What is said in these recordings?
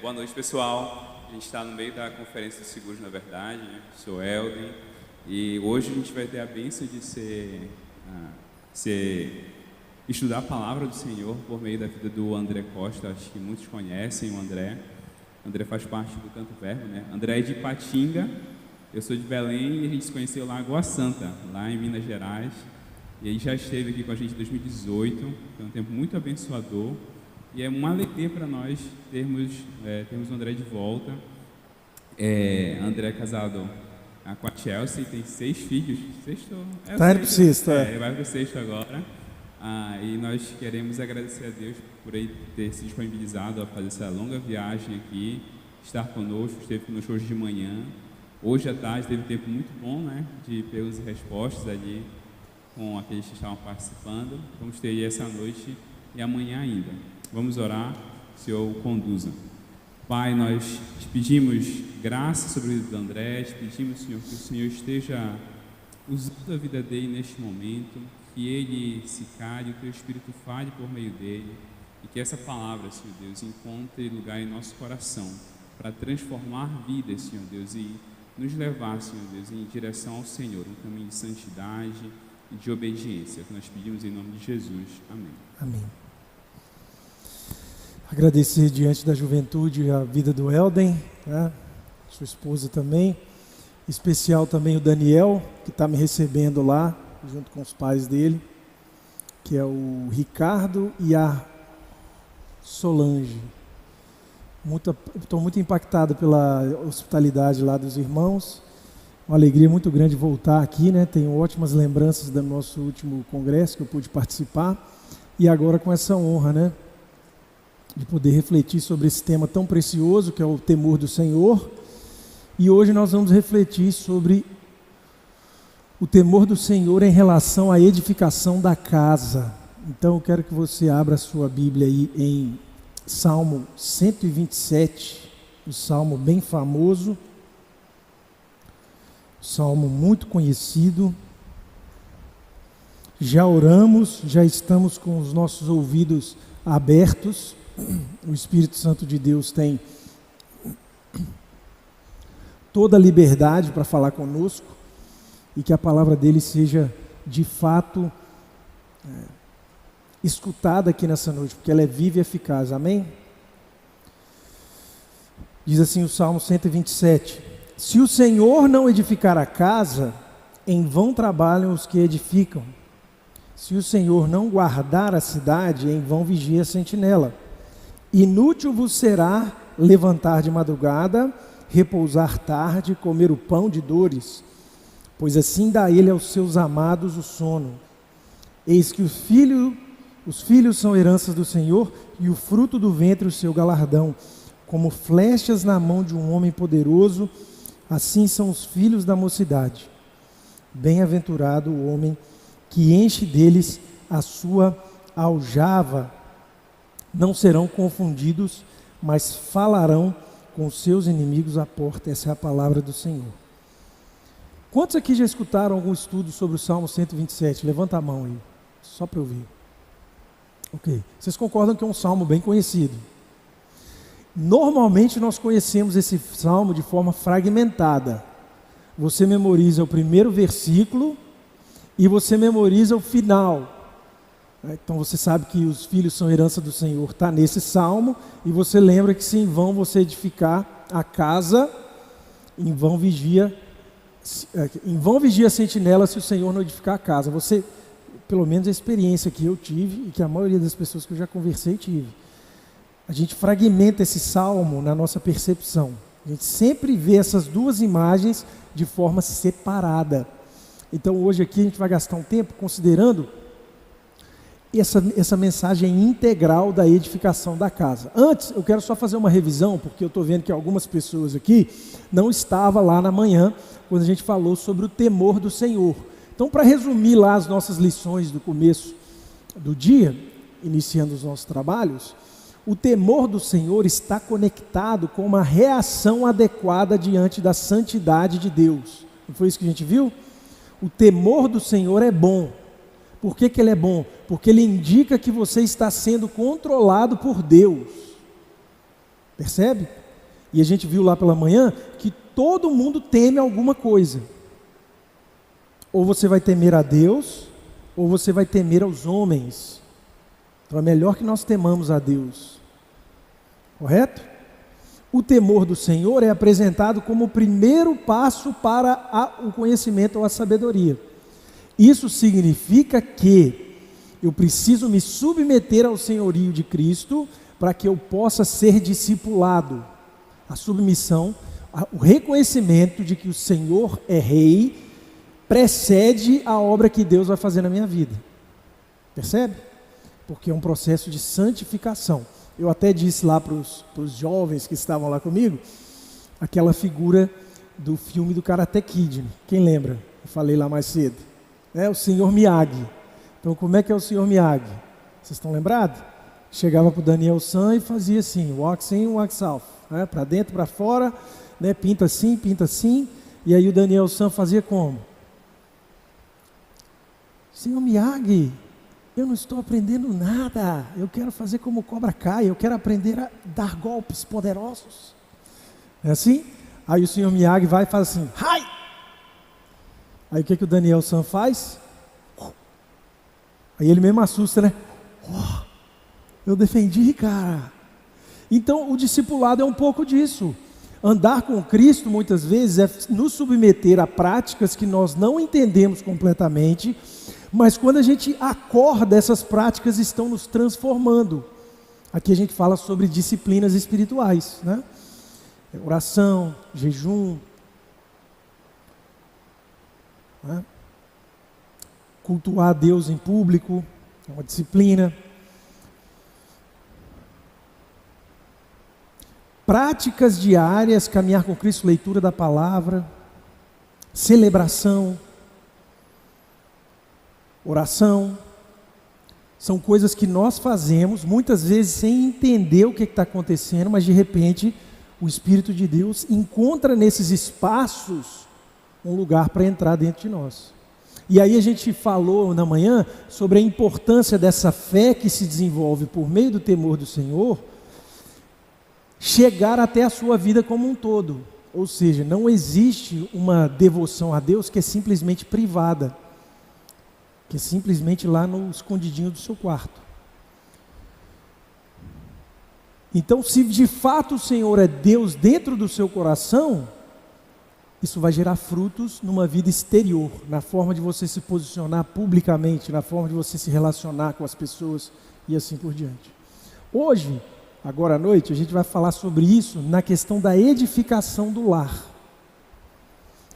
Boa noite, pessoal. A gente está no meio da Conferência de Seguros, na verdade, né? Sou Elden e hoje a gente vai ter a bênção de estudar a palavra do Senhor por meio da vida do André Costa. Acho que muitos conhecem o André. O André faz parte do Canto Verbo, né? André é de Ipatinga, eu sou de Belém e a gente se conheceu lá em Água Santa, lá em Minas Gerais. E ele já esteve aqui com a gente em 2018, foi um tempo muito abençoador. E é uma alegria para nós termos o André de volta. André é casado com a Chelsea, tem 6 filhos. Está indo para o sexto, vai para o sexto agora. E nós queremos agradecer a Deus por ele ter se disponibilizado a fazer essa longa viagem aqui, estar conosco, esteve conosco hoje de manhã. Hoje à tarde teve um tempo muito bom, né, de perguntas e respostas ali com aqueles que estavam participando. Vamos ter essa noite e amanhã ainda. Vamos orar, Senhor, conduza. Pai, nós te pedimos graça sobre a vida do André, te pedimos, Senhor, que o Senhor esteja usando a vida dele neste momento, que ele se cale, o teu Espírito fale por meio dele, e que essa palavra, Senhor Deus, encontre lugar em nosso coração, para transformar vidas, Senhor Deus, e nos levar, Senhor Deus, em direção ao Senhor, um caminho de santidade e de obediência, que nós pedimos em nome de Jesus. Amém. Amém. Agradecer diante da juventude a vida do Elden, né? Sua esposa também, em especial também o Daniel, que está me recebendo lá, junto com os pais dele, que é o Ricardo e a Solange. Estou muito impactado pela hospitalidade lá dos irmãos, uma alegria muito grande voltar aqui, né? Tenho ótimas lembranças do nosso último congresso que eu pude participar, e agora com essa honra, né, de poder refletir sobre esse tema tão precioso que é o temor do Senhor. E hoje nós vamos refletir sobre o temor do Senhor em relação à edificação da casa. Então eu quero que você abra a sua Bíblia aí em Salmo 127, um salmo bem famoso, salmo muito conhecido. Já oramos, já estamos com os nossos ouvidos abertos. O Espírito Santo de Deus tem toda a liberdade para falar conosco e que a palavra dele seja de fato escutada aqui nessa noite, porque ela é viva e eficaz. Amém? Diz assim o Salmo 127: Se o Senhor não edificar a casa, em vão trabalham os que edificam. Se o Senhor não guardar a cidade, em vão vigia a sentinela. Inútil vos será levantar de madrugada, repousar tarde, comer o pão de dores, pois assim dá ele aos seus amados o sono. Eis que os filhos são heranças do Senhor, e o fruto do ventre o seu galardão. Como flechas na mão de um homem poderoso, assim são os filhos da mocidade. Bem-aventurado o homem que enche deles a sua aljava. Não serão confundidos, mas falarão com seus inimigos à porta. Essa é a palavra do Senhor. Quantos aqui já escutaram algum estudo sobre o Salmo 127? Levanta a mão aí, só para eu ver. Ok. Vocês concordam que é um salmo bem conhecido? Normalmente nós conhecemos esse salmo de forma fragmentada. Você memoriza o primeiro versículo e você memoriza o final. Então você sabe que os filhos são herança do Senhor, está nesse salmo, e você lembra que se em vão você edificar a casa, em vão vigia a sentinela se o Senhor não edificar a casa. Você, pelo menos a experiência que eu tive, e que a maioria das pessoas que eu já conversei tive, a gente fragmenta esse salmo na nossa percepção. A gente sempre vê essas duas imagens de forma separada. Então hoje aqui a gente vai gastar um tempo considerando essa mensagem integral da edificação da casa. Antes, eu quero só fazer uma revisão, porque eu estou vendo que algumas pessoas aqui não estavam lá na manhã, quando a gente falou sobre o temor do Senhor. Então, para resumir lá as nossas lições do começo do dia, iniciando os nossos trabalhos, o temor do Senhor está conectado com uma reação adequada diante da santidade de Deus. Não foi isso que a gente viu? O temor do Senhor é bom. Por que ele é bom? Porque ele indica que você está sendo controlado por Deus. Percebe? E a gente viu lá pela manhã que todo mundo teme alguma coisa. Ou você vai temer a Deus, ou você vai temer aos homens. Então é melhor que nós temamos a Deus. Correto? O temor do Senhor é apresentado como o primeiro passo para o conhecimento ou a sabedoria. Isso significa que eu preciso me submeter ao senhorio de Cristo para que eu possa ser discipulado. A submissão, o reconhecimento de que o Senhor é Rei, precede a obra que Deus vai fazer na minha vida. Percebe? Porque é um processo de santificação. Eu até disse lá para os jovens que estavam lá comigo, aquela figura do filme do Karate Kid. Quem lembra? Eu falei lá mais cedo. O Sr. Miyagi. Então, como é que é o Sr. Miyagi? Vocês estão lembrados? Chegava para o Daniel San e fazia assim, walks in, walks out. Para dentro, para fora, pinta assim. E aí o Daniel San fazia como? Sr. Miyagi, eu não estou aprendendo nada. Eu quero fazer como Cobra Kai. Eu quero aprender a dar golpes poderosos. É assim? Aí o Sr. Miyagi vai e faz assim, Hai! Aí o que o Daniel San faz? Aí ele mesmo assusta, né? Eu defendi, cara. Então o discipulado é um pouco disso. Andar com Cristo muitas vezes é nos submeter a práticas que nós não entendemos completamente, mas quando a gente acorda, essas práticas estão nos transformando. Aqui a gente fala sobre disciplinas espirituais, né? Oração, jejum, né? Cultuar a Deus em público, é uma disciplina. Práticas diárias, caminhar com Cristo, leitura da palavra, celebração, oração, são coisas que nós fazemos, muitas vezes sem entender o que está acontecendo, mas de repente o Espírito de Deus encontra nesses espaços um lugar para entrar dentro de nós. E aí a gente falou na manhã sobre a importância dessa fé que se desenvolve por meio do temor do Senhor, chegar até a sua vida como um todo. Ou seja, não existe uma devoção a Deus que é simplesmente privada, que é simplesmente lá no escondidinho do seu quarto. Então, se de fato o Senhor é Deus dentro do seu coração, isso vai gerar frutos numa vida exterior, na forma de você se posicionar publicamente, na forma de você se relacionar com as pessoas e assim por diante. Hoje, agora à noite, a gente vai falar sobre isso na questão da edificação do lar.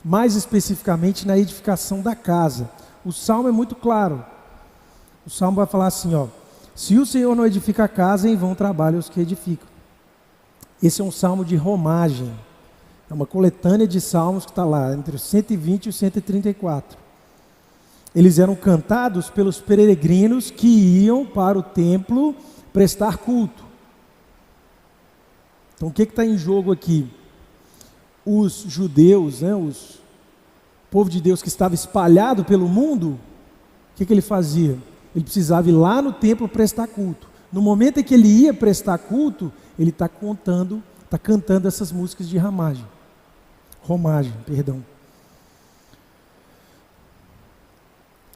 Mais especificamente na edificação da casa. O Salmo é muito claro. O Salmo vai falar assim, se o Senhor não edifica a casa, em vão trabalham os que edificam. Esse é um salmo de romagem. É uma coletânea de salmos que está lá, entre os 120 e os 134. Eles eram cantados pelos peregrinos que iam para o templo prestar culto. Então o que está em jogo aqui? Os judeus, o povo de Deus que estava espalhado pelo mundo, o que ele fazia? Ele precisava ir lá no templo prestar culto. No momento em que ele ia prestar culto, ele está cantando essas músicas de romagem.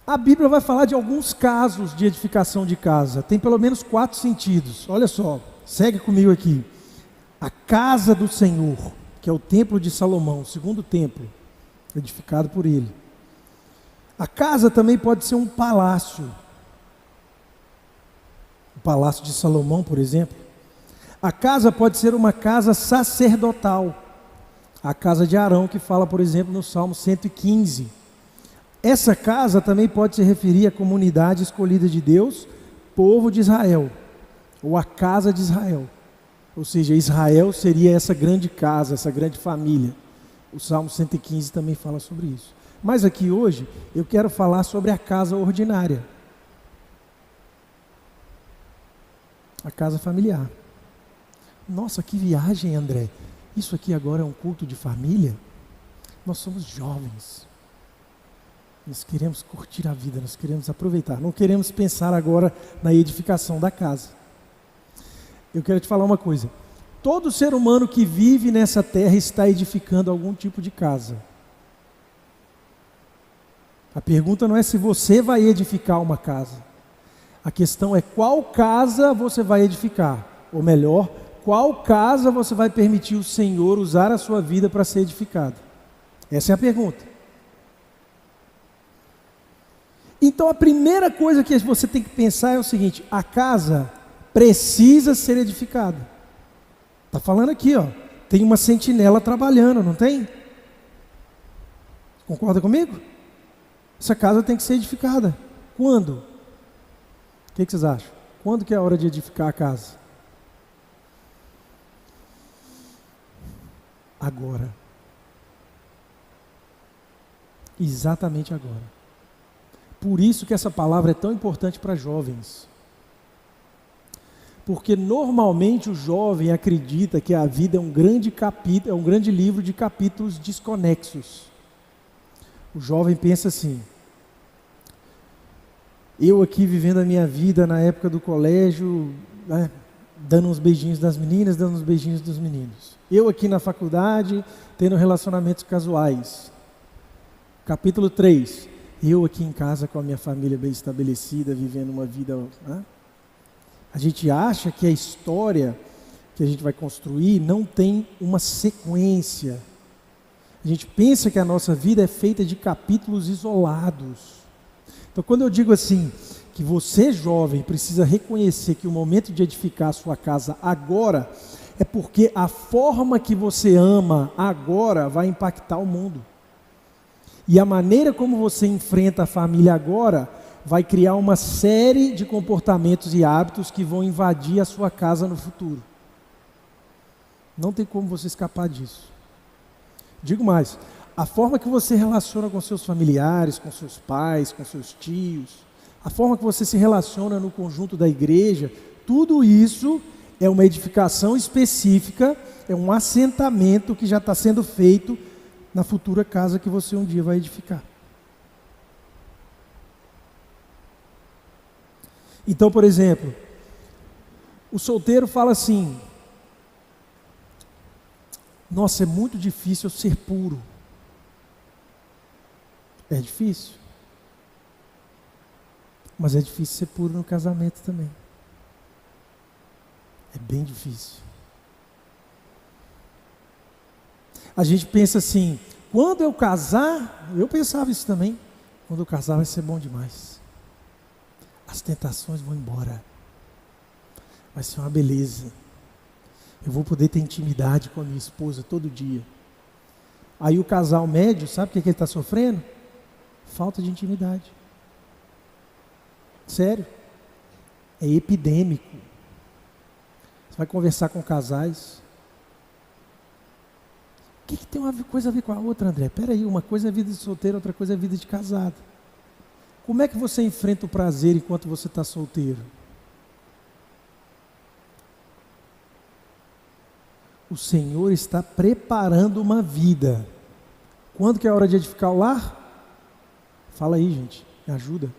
A Bíblia vai falar de alguns casos de edificação de casa. Tem pelo menos 4 sentidos. Olha só, segue comigo aqui. A casa do Senhor, que é o templo de Salomão, o segundo templo, edificado por ele. A casa também pode ser um palácio. O palácio de Salomão, por exemplo. A casa pode ser uma casa sacerdotal. A casa de Arão, que fala, por exemplo, no Salmo 115. Essa casa também pode se referir à comunidade escolhida de Deus, povo de Israel, ou a casa de Israel. Ou seja, Israel seria essa grande casa, essa grande família. O Salmo 115 também fala sobre isso. Mas aqui hoje, eu quero falar sobre a casa ordinária. A casa familiar. Nossa, que viagem, André. Isso aqui agora é um culto de família? Nós somos jovens. Nós queremos curtir a vida, nós queremos aproveitar. Não queremos pensar agora na edificação da casa. Eu quero te falar uma coisa. Todo ser humano que vive nessa terra está edificando algum tipo de casa. A pergunta não é se você vai edificar uma casa. A questão é qual casa você vai edificar. Ou melhor, qual casa você vai permitir o Senhor usar a sua vida para ser edificado. Essa é a pergunta. Então a primeira coisa que você tem que pensar é o seguinte: a casa precisa ser edificada. Está falando aqui, ó, tem uma sentinela trabalhando, não tem? Concorda comigo? Essa casa tem que ser edificada. Quando? O que vocês acham? Quando que é a hora de edificar a casa? Agora. Exatamente agora. Por isso que essa palavra é tão importante para jovens. Porque normalmente o jovem acredita que a vida é um grande capítulo, é um grande livro de capítulos desconexos. O jovem pensa assim: eu aqui vivendo a minha vida na época do colégio, né, dando uns beijinhos das meninas, dando uns beijinhos dos meninos. Eu aqui na faculdade, tendo relacionamentos casuais. Capítulo 3, eu aqui em casa com a minha família bem estabelecida, vivendo uma vida... Né? A gente acha que a história que a gente vai construir não tem uma sequência. A gente pensa que a nossa vida é feita de capítulos isolados. Então, quando eu digo assim, que você jovem precisa reconhecer que o momento de edificar a sua casa agora, é porque a forma que você ama agora vai impactar o mundo. E a maneira como você enfrenta a família agora vai criar uma série de comportamentos e hábitos que vão invadir a sua casa no futuro. Não tem como você escapar disso. Digo mais, a forma que você relaciona com seus familiares, com seus pais, com seus tios, a forma que você se relaciona no conjunto da igreja, tudo isso é uma edificação específica, é um assentamento que já está sendo feito na futura casa que você um dia vai edificar. Então, por exemplo, o solteiro fala assim: nossa, é muito difícil eu ser puro. É difícil. Mas é difícil ser puro no casamento também. É bem difícil. A gente pensa assim, quando eu casar, eu pensava isso também, quando eu casar vai ser bom demais. As tentações vão embora. Vai ser uma beleza. Eu vou poder ter intimidade com a minha esposa todo dia. Aí o casal médio, sabe o que ele está sofrendo? Falta de intimidade. Sério. É epidêmico. Você vai conversar com casais. O que tem uma coisa a ver com a outra, André? Peraí, uma coisa é vida de solteiro, outra coisa é vida de casado. Como é que você enfrenta o prazer enquanto você está solteiro? O Senhor está preparando uma vida. Quando que é a hora de edificar o lar? Fala aí, gente, me ajuda.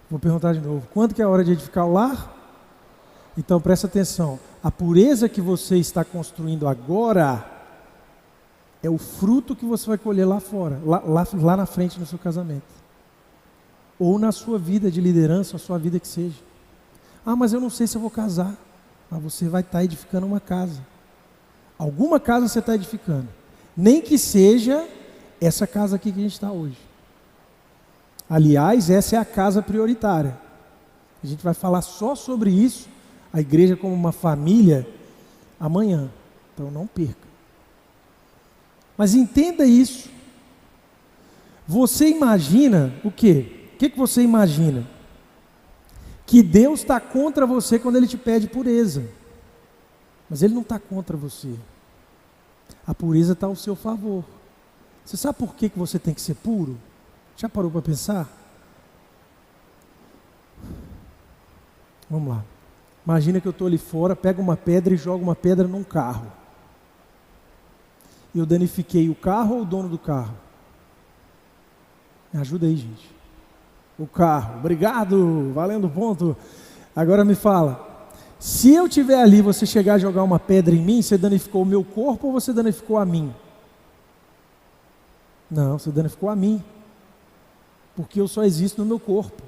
Vou perguntar de novo. Quando que é a hora de edificar o lar? Então presta atenção. A pureza que você está construindo agora é o fruto que você vai colher lá fora, lá na frente no seu casamento. Ou na sua vida de liderança, a sua vida que seja. Ah, mas eu não sei se eu vou casar. Mas você vai estar edificando uma casa. Alguma casa você está edificando. Nem que seja essa casa aqui que a gente está hoje. Aliás, essa é a casa prioritária. A gente vai falar só sobre isso, a igreja como uma família, amanhã. Então não perca. Mas entenda isso. Você imagina o quê? O que você imagina? Que Deus está contra você quando Ele te pede pureza. Mas Ele não está contra você. A pureza está ao seu favor. Você sabe por que você tem que ser puro? Já parou para pensar? Vamos lá. Imagina que eu estou ali fora, pego uma pedra e jogo uma pedra num carro. Eu danifiquei o carro ou o dono do carro? Me ajuda aí, gente. O carro. Obrigado, valendo ponto. Agora me fala. Se eu estiver ali, você chegar a jogar uma pedra em mim, você danificou o meu corpo ou você danificou a mim? Não, você danificou a mim, porque eu só existo no meu corpo.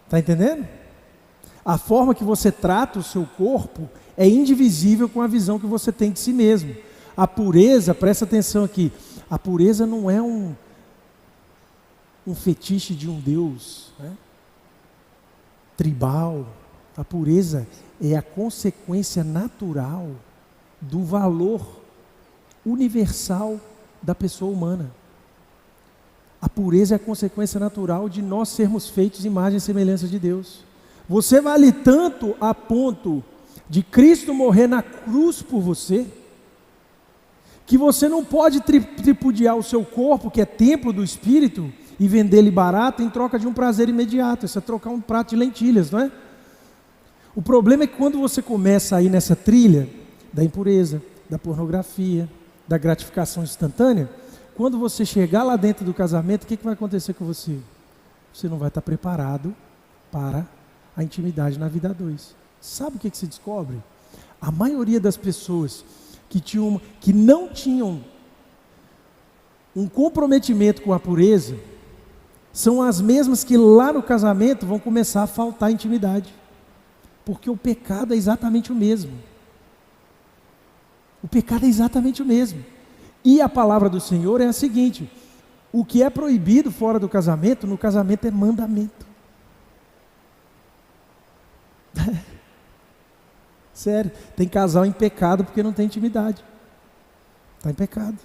Está entendendo? A forma que você trata o seu corpo é indivisível com a visão que você tem de si mesmo. A pureza, presta atenção aqui, a pureza não é um fetiche de um Deus, né, tribal. A pureza é a consequência natural do valor universal da pessoa humana. A pureza é a consequência natural de nós sermos feitos imagem e semelhança de Deus. Você vale tanto a ponto de Cristo morrer na cruz por você, que você não pode tripudiar o seu corpo, que é templo do Espírito, e vender ele barato em troca de um prazer imediato. Isso é trocar um prato de lentilhas, não é? O problema é que quando você começa a ir nessa trilha da impureza, da pornografia, da gratificação instantânea, quando você chegar lá dentro do casamento, o que vai acontecer com você? Você não vai estar preparado para a intimidade na vida a dois. Sabe o que se descobre? A maioria das pessoas que não tinham um comprometimento com a pureza, são as mesmas que lá no casamento vão começar a faltar intimidade. Porque o pecado é exatamente o mesmo. O pecado é exatamente o mesmo. E a palavra do Senhor é a seguinte: o que é proibido fora do casamento, no casamento é mandamento. Sério, tem casal em pecado porque não tem intimidade. Está em pecado.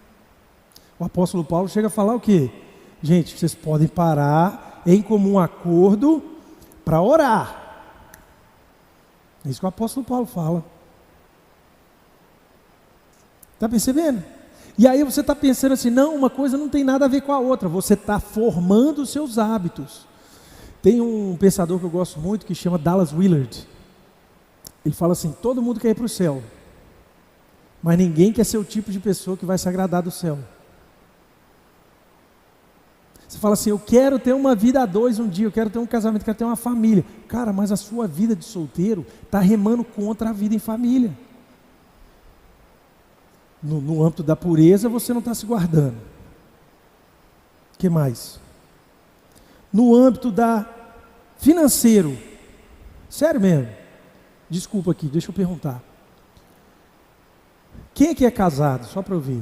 O apóstolo Paulo chega a falar o quê? Gente, vocês podem parar em comum acordo para orar. É isso que o apóstolo Paulo fala. Está percebendo? E aí você está pensando assim, não, uma coisa não tem nada a ver com a outra. Você está formando os seus hábitos. Tem um pensador que eu gosto muito que chama Dallas Willard. Ele fala assim, todo mundo quer ir para o céu, mas ninguém quer ser o tipo de pessoa que vai se agradar do céu. Você fala assim, eu quero ter uma vida a dois um dia, eu quero ter um casamento, eu quero ter uma família. Cara, mas a sua vida de solteiro está remando contra a vida em família. No âmbito da pureza, você não está se guardando. O que mais? No âmbito da financeiro. Sério mesmo. Desculpa aqui, deixa eu perguntar. Quem aqui é casado? Só para eu ver.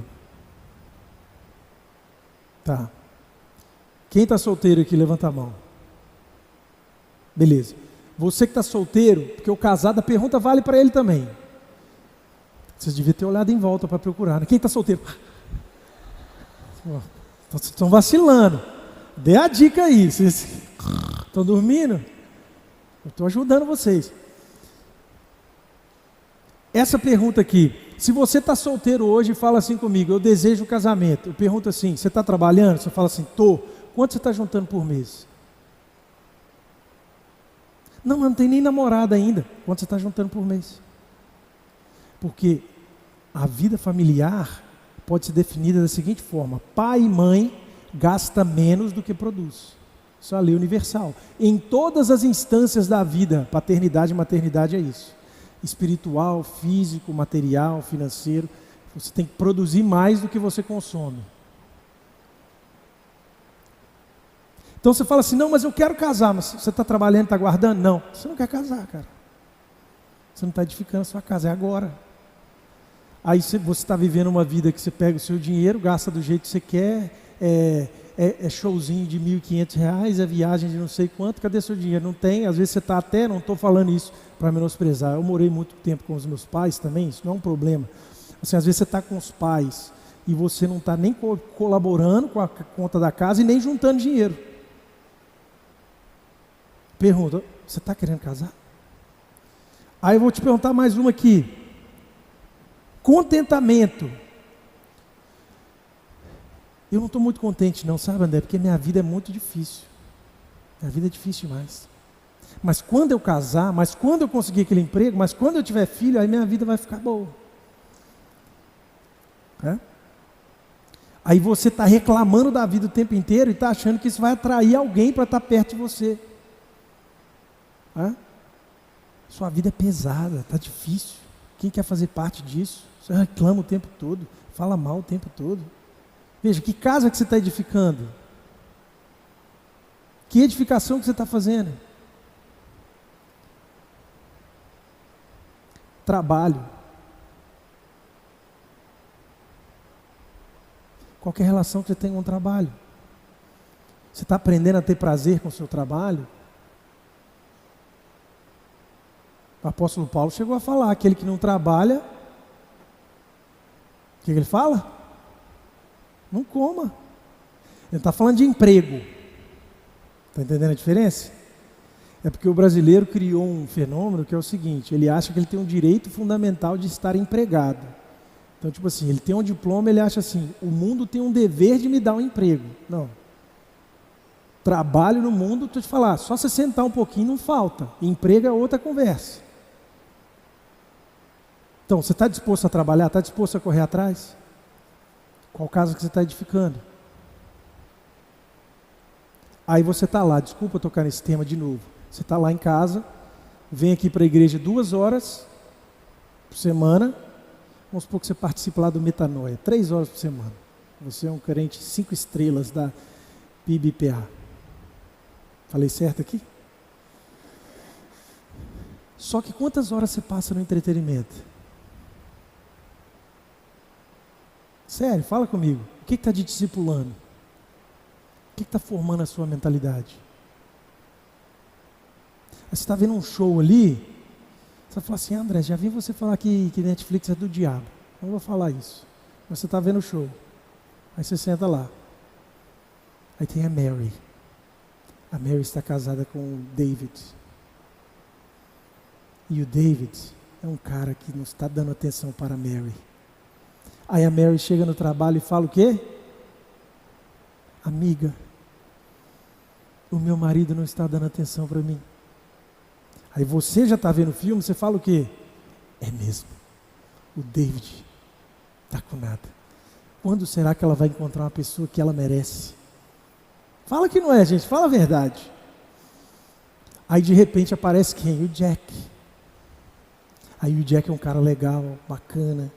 Tá. Quem está solteiro aqui, levanta a mão. Beleza. Você que está solteiro, porque o casado, a pergunta vale para ele também. Vocês deviam ter olhado em volta para procurar, né? Quem está solteiro? Estão vacilando. Dê a dica aí. Vocês estão dormindo? Eu estou ajudando vocês. Essa pergunta aqui. Se você está solteiro hoje e fala assim comigo, eu desejo o casamento. Eu pergunto assim, você está trabalhando? Você fala assim, estou. Quanto você está juntando por mês? Não, mas não tem nem namorada ainda. Quanto você está juntando por mês? Porque a vida familiar pode ser definida da seguinte forma: pai e mãe gasta menos do que produz. Isso é a lei universal. Em todas as instâncias da vida, paternidade e maternidade é isso. Espiritual, físico, material, financeiro. Você tem que produzir mais do que você consome. Então você fala assim, não, mas eu quero casar. Mas você está trabalhando, está guardando? Não, você não quer casar, cara. Você não está edificando a sua casa, é agora. Aí você está vivendo uma vida que você pega o seu dinheiro, gasta do jeito que você quer, é showzinho de R$1.500, é viagem de não sei quanto, cadê seu dinheiro? Não tem, às vezes você está até, não estou falando isso para menosprezar, eu morei muito tempo com os meus pais também, isso não é um problema. Assim, às vezes você está com os pais e você não está nem colaborando com a conta da casa e nem juntando dinheiro. Pergunta, você está querendo casar? Aí eu vou te perguntar mais uma aqui. Contentamento. Eu não estou muito contente não, sabe, André? Porque minha vida é muito difícil. Minha vida é difícil demais. Mas quando eu casar, mas quando eu conseguir aquele emprego, mas quando eu tiver filho, aí minha vida vai ficar boa. É? Aí você está reclamando da vida o tempo inteiro e está achando que isso vai atrair alguém para estar perto de você. Sua vida é pesada, está difícil. Quem quer fazer parte disso? Você reclama o tempo todo, fala mal o tempo todo. Veja, que casa que você está edificando? Que edificação que você está fazendo? Trabalho. Qualquer relação que você tenha com o trabalho. Você está aprendendo a ter prazer com o seu trabalho? O apóstolo Paulo chegou a falar, aquele que não trabalha, o que ele fala? Não coma. Ele não está falando de emprego. Está entendendo a diferença? É porque o brasileiro criou um fenômeno que é o seguinte, ele acha que ele tem um direito fundamental de estar empregado. Então, tipo assim, ele tem um diploma, ele acha assim, o mundo tem um dever de me dar um emprego. Não. Trabalho no mundo, estou te falar, só você sentar um pouquinho não falta. Emprego é outra conversa. Então, você está disposto a trabalhar? Está disposto a correr atrás? Qual casa que você está edificando? Aí você está lá, desculpa eu tocar nesse tema de novo. Você está lá em casa, vem aqui para a igreja 2 horas por semana. Vamos supor que você participa lá do Metanoia, 3 horas por semana. Você é um crente 5 estrelas da PIBPA. Falei certo aqui? Só que quantas horas você passa no entretenimento? Sério, fala comigo. O que está te discipulando? O que está formando a sua mentalidade? Aí você está vendo um show ali, você vai falar assim, André, já vi você falar que Netflix é do diabo. Não vou falar isso. Mas você está vendo o show. Aí você senta lá. Aí tem a Mary. A Mary está casada com o David. E o David é um cara que não está dando atenção para a Mary. Aí a Mary chega no trabalho e fala o quê? Amiga, o meu marido não está dando atenção para mim. Aí você já está vendo o filme, você fala o quê? É mesmo, o David está com nada. Quando será que ela vai encontrar uma pessoa que ela merece? Fala que não é, gente, fala a verdade. Aí de repente aparece quem? O Jack. Aí o Jack é um cara legal, bacana,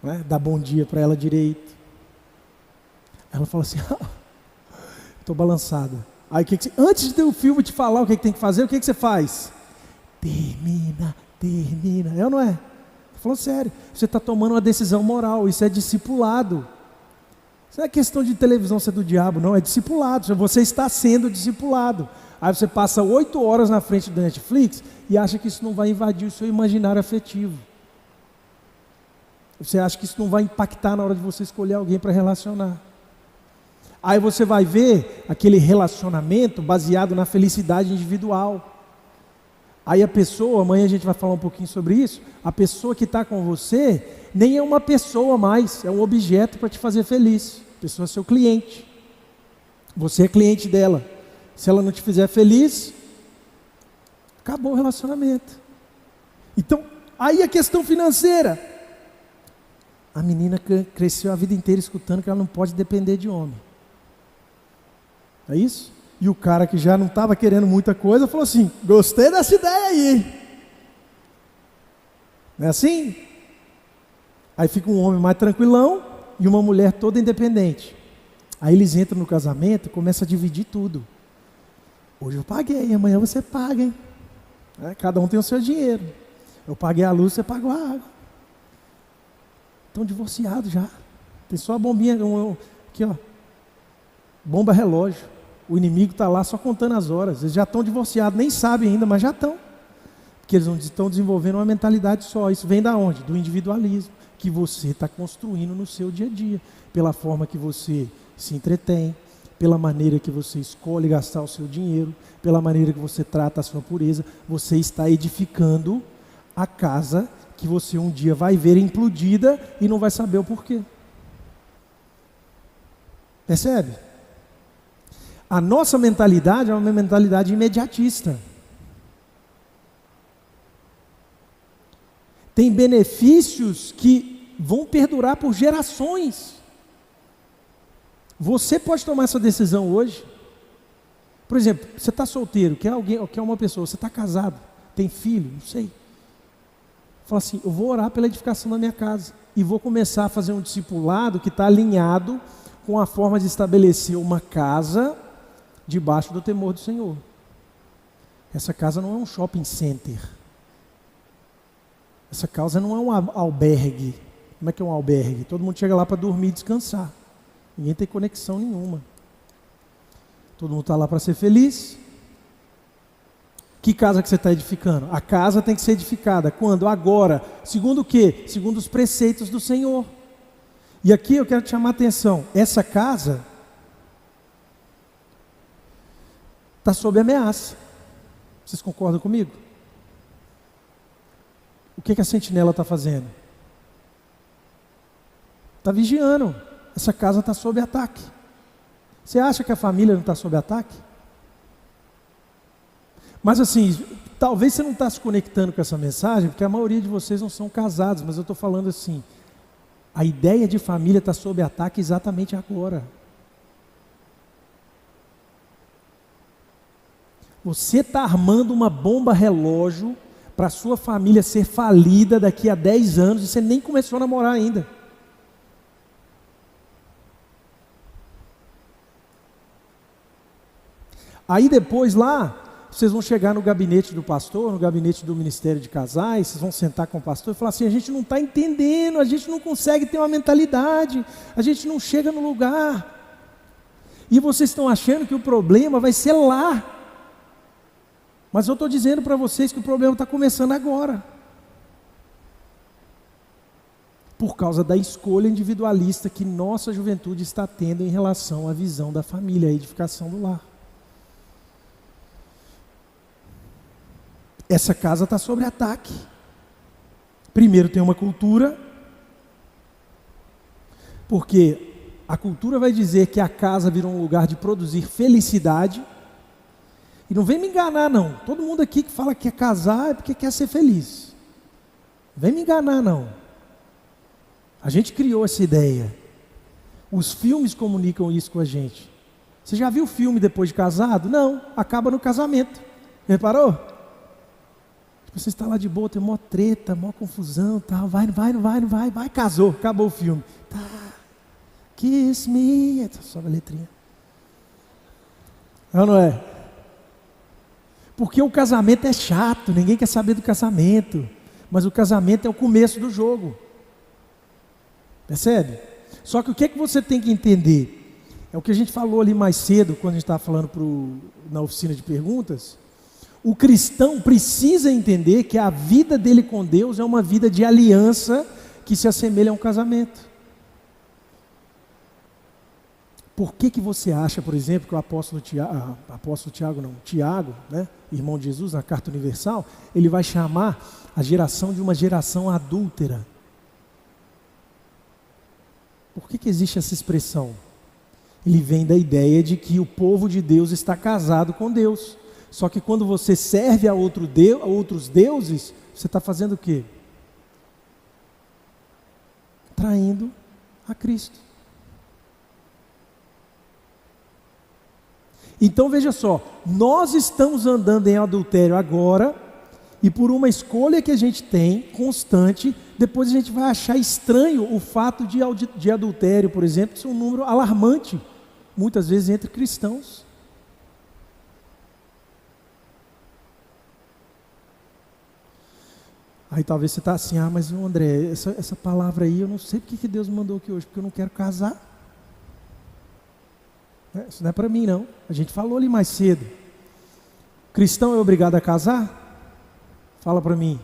né? Dá bom dia para ela direito. Ela fala assim, estou balançada. Aí antes de ter o filme te falar o que tem que fazer, o que você faz? Termina. É ou não é? Estou falando sério. Você está tomando uma decisão moral, isso é discipulado. Isso não é questão de televisão ser do diabo, não, é discipulado. Você está sendo discipulado. Aí você passa 8 horas na frente do Netflix e acha que isso não vai invadir o seu imaginário afetivo. Você acha que isso não vai impactar na hora de você escolher alguém para relacionar. Aí você vai ver aquele relacionamento baseado na felicidade individual. Aí a pessoa, amanhã a gente vai falar um pouquinho sobre isso, a pessoa que está com você nem é uma pessoa mais, é um objeto para te fazer feliz. A pessoa é seu cliente. Você é cliente dela. Se ela não te fizer feliz, acabou o relacionamento. Então, aí a questão financeira. A menina cresceu a vida inteira escutando que ela não pode depender de homem. É isso? E o cara que já não estava querendo muita coisa falou assim, gostei dessa ideia aí. Não é assim? Aí fica um homem mais tranquilão e uma mulher toda independente. Aí eles entram no casamento e começam a dividir tudo. Hoje eu paguei, amanhã você paga, hein? Cada um tem o seu dinheiro. Eu paguei a luz, você pagou a água. Estão divorciados já. Tem só a bombinha, aqui ó, bomba relógio. O inimigo está lá só contando as horas. Eles já estão divorciados, nem sabem ainda, mas já estão. Porque eles não estão desenvolvendo uma mentalidade só. Isso vem da onde? Do individualismo, que você está construindo no seu dia a dia. Pela forma que você se entretém, pela maneira que você escolhe gastar o seu dinheiro, pela maneira que você trata a sua pureza, você está edificando a casa que você um dia vai ver implodida e não vai saber o porquê. Percebe? A nossa mentalidade é uma mentalidade imediatista. Tem benefícios que vão perdurar por gerações. Você pode tomar essa decisão hoje. Por exemplo, você está solteiro, quer alguém, quer uma pessoa, você está casado, tem filho, não sei. Fala assim, eu vou orar pela edificação da minha casa e vou começar a fazer um discipulado que está alinhado com a forma de estabelecer uma casa debaixo do temor do Senhor. Essa casa não é um shopping center. Essa casa não é um albergue. Como é que é um albergue? Todo mundo chega lá para dormir e descansar. Ninguém tem conexão nenhuma. Todo mundo está lá para ser feliz. Que casa que você está edificando? A casa tem que ser edificada. Quando? Agora. Segundo o quê? Segundo os preceitos do Senhor. E aqui eu quero te chamar a atenção. Essa casa está sob ameaça. Vocês concordam comigo? O que a sentinela está fazendo? Está vigiando. Essa casa está sob ataque. Você acha que a família não está sob ataque? Mas assim, talvez você não está se conectando com essa mensagem, porque a maioria de vocês não são casados, mas eu estou falando assim, a ideia de família está sob ataque exatamente agora. Você está armando uma bomba relógio para a sua família ser falida daqui a 10 anos e você nem começou a namorar ainda. Aí depois lá, vocês vão chegar no gabinete do pastor, no gabinete do ministério de casais, vocês vão sentar com o pastor e falar assim, a gente não está entendendo, a gente não consegue ter uma mentalidade, a gente não chega no lugar. E vocês estão achando que o problema vai ser lá. Mas eu estou dizendo para vocês que o problema está começando agora. Por causa da escolha individualista que nossa juventude está tendo em relação à visão da família, à edificação do lar. Essa casa está sob ataque. Primeiro tem uma cultura, porque a cultura vai dizer que a casa virou um lugar de produzir felicidade. E não vem me enganar não, todo mundo aqui que fala que quer casar é porque quer ser feliz. Não vem me enganar não. A gente criou essa ideia. Os filmes comunicam isso com a gente. Você já viu filme depois de casado? Não, acaba no casamento. Reparou? Você está lá de boa, tem mó treta, mó confusão, tal, vai, casou, acabou o filme. Tá, kiss me, sobe a letrinha. Não é? Porque o casamento é chato, ninguém quer saber do casamento, mas o casamento é o começo do jogo. Percebe? Só que o que é que você tem que entender? É o que a gente falou ali mais cedo, quando a gente estava falando na oficina de perguntas. O cristão precisa entender que a vida dele com Deus é uma vida de aliança que se assemelha a um casamento. Por que você acha, por exemplo, que o Tiago, né, irmão de Jesus, na Carta Universal, ele vai chamar a geração de uma geração adúltera? Por que existe essa expressão? Ele vem da ideia de que o povo de Deus está casado com Deus. Só que quando você serve a outros deuses, você está fazendo o quê? Traindo a Cristo. Então veja só, nós estamos andando em adultério agora, e por uma escolha que a gente tem, constante, depois a gente vai achar estranho o fato de adultério, por exemplo, ser um número alarmante, muitas vezes entre cristãos. Aí talvez você está assim, mas André, essa palavra aí, eu não sei porque que Deus me mandou aqui hoje, porque eu não quero casar. Isso não é para mim não, a gente falou ali mais cedo. Cristão é obrigado a casar? Fala para mim.